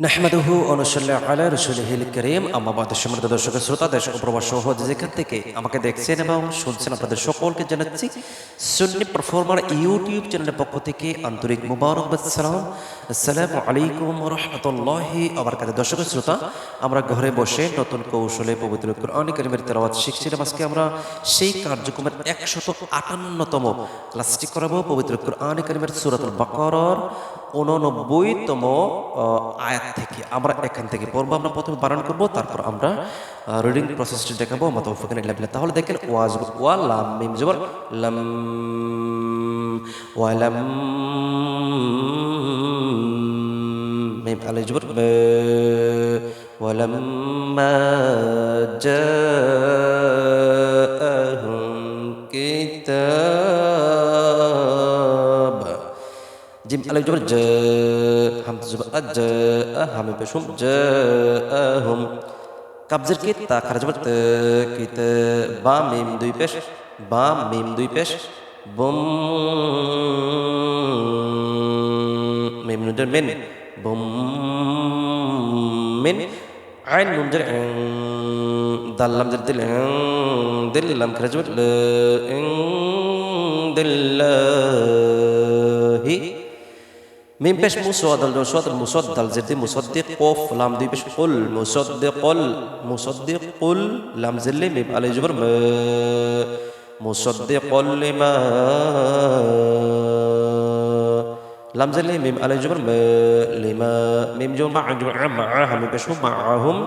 নাহমাদুহু ওয়া নুসাল্লি আলা রাসূলিহিল কারীম। আম্মা বা'দ। সম্মানিত দর্শক শ্রোতা, দেশ ও প্রবাস সহ যেখান থেকে আমাকে দেখছেন এবং শুনছেন, আপনাদের সকলকে জানাচ্ছি সুন্নি পারফর্মার ইউটিউব চ্যানেলের পক্ষ থেকে আন্তরিক মুবারকবাদ সালাম। আসসালামু আলাইকুম ওয়া রাহমাতুল্লাহি ওয়া বারাকাতুহু। দর্শক শ্রোতা, আমরা ঘরে বসে নতুন কৌশলে পবিত্র কোরআন কারীমের তেলাওয়াত শিখছিলাম। আজকে আমরা সেই কার্যক্রমের 158তম ক্লাসটি করাবো। পবিত্র কোরআন কারীমের সূরাতুল বাকারার 89তম আয়াত থেকে আমরা এখান থেকে পড়বো। আমরা প্রথমে বানান করব, তারপর আমরা রিডিং প্রসেসটি দেখাবো। আমরা তৌফিকান ইল্লা বিল্লাহ। তাহলে দেখেন, ওয়াজ ওয়া লাম মিম জবর লাম, ওয়া লাম মিম আলিফ জবর বা, ওয়া লাম্মা জাআহুম কিতাব, জিম আলিফ জবর জা, হামজা জবর আজ, হামে পেশুম জাআহুম, কাবজের কি তা খারা জবর তা, কিতা, বা মিম দুই পেশ, বা মিম দুই পেশ, বুম, মিম নুনের মিন, বুম মিন, আইন নুন জের ইং, দাল লাম জের দিল ইং, দিল লাম খারা জবর লা, ইং দিল্লাহি, মিম পেশ মুসাদ্দাল মুসাদ্দাল মুসাদ্দাল জেরদি মুসাদ্দিক, কফ লাম দুই পেশ কুল মুসাদ্দিকুল, মুসাদ্দিকুল লাম জেরলি মিম আলিফ জবর মা, মুসাদ্দিকুল লিমা, লাম জেরলি মিম আলিফ জবর মা, লিমা, মিম জবর মা জবর মা, হাম পেশ মাআহুম,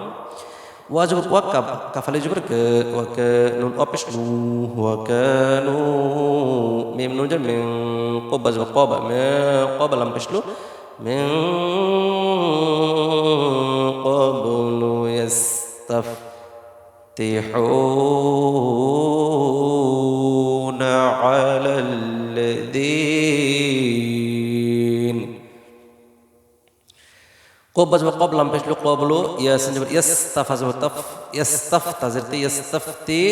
ওয়াজব ওয়াকাব কাফালি জবর কা, ওয়া কানুন অপেশ নু, ওয়া কানু, মিম নুন জের মিন, কবা জবর কবা, মা কবা লাম পেশ লু, মিন ক্বাবলু ইয়াস্তাফতিহুনা আলাল্লাযীন, قبض وقبل بيش قبلو ياسين جبر يستفز وتف يستفتزرت يستفتي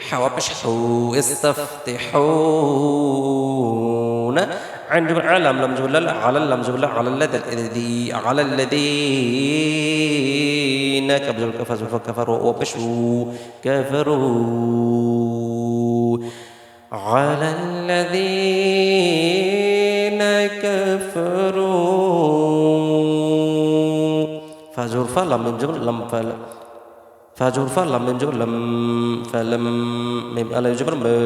حوا بيش حو يستفتحون، عند جبر علم لم جبر لا على لم جبر لا على الذي على الذين كبر كفروا وبشوا كفروا على الذين كفروا، فاجر فلم من جبر لم فل، فاجر فلم من جبر لم فلم ميم على جبر ما،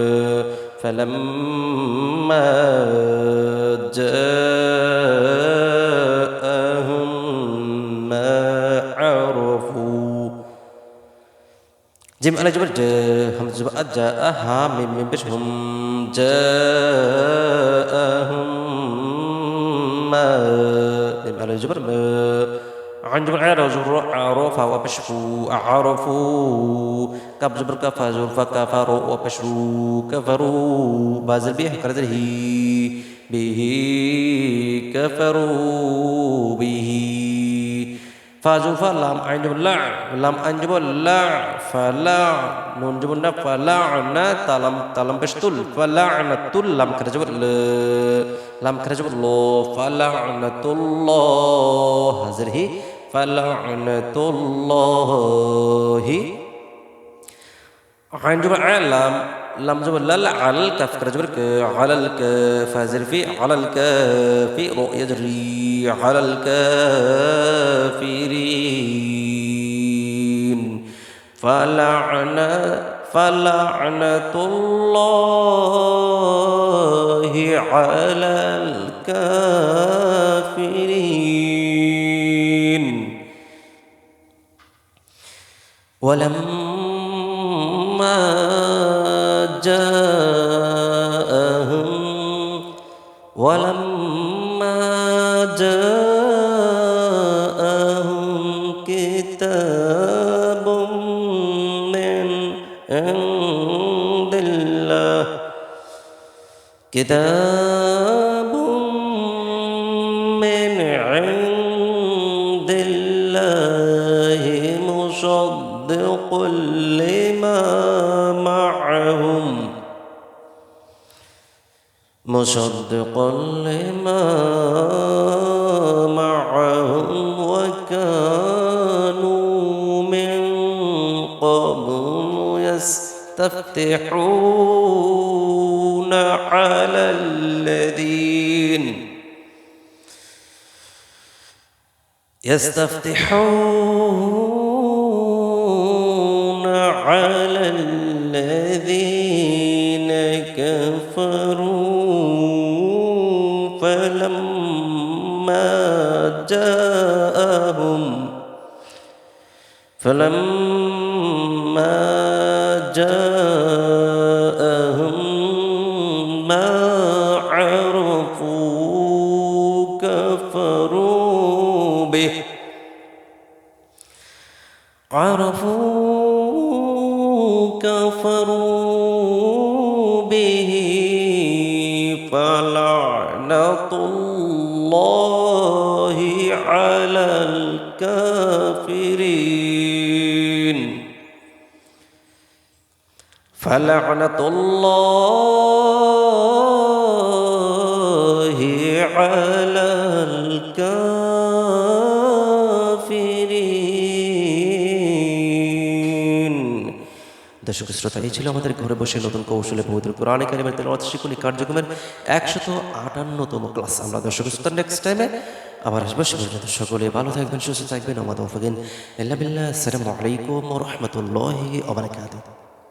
فلما جاءهم ما عرفوا، جيم على جبر جاء، هم جبر جاءها ميم بش هم جاءهم ما، ميم على جبر ما، عن جبر عرفوا وبشروا عرفوا، كاب جبر كفا جرفا كفروا وبشروا كفروا، بازل به كرزل هي به كفروا به، فاجر فلام عن جبر لا لام عن جبر لا فلا نون جبر نا فلعنا تلم بشتل فلعنة لام كرجبر لام كرجبر الله فلعنة الله هذه فلعنة الله، عن جبر علم لم جبر لا على الكاف كرجبر على الكاف هذا في على الكاف يجري على الكافرين، فلعنة الله على الكافرين، ولما جاءهم كتاب من عند الله، كتاب من عند الله مصدق لما معهم، مصدقا لما معهم وكان يستفتحون على الذين كفروا فلما جاءهم ما عرفوا كفروا به فلعنة الله على الكافرين فلعنة الله على الكافرين। দর্শক শ্রোতা, এই ছিল আমাদের ঘরে বসে নতুন কৌশলে পবিত্র কোরআনে কারিমের তেলাওয়াত শিক্ষণী কার্যক্রমের 158তম ক্লাস। আমরা দর্শক শ্রোতা নেক্সট টাইমে আবার আসবো। সে পর্যন্ত সকলে ভালো থাকবেন, সুস্থ থাকবেন। আমাদের আসসালামু আলাইকুম ওয়া রাহমাতুল্লাহি ওয়া বারাকাতুহু।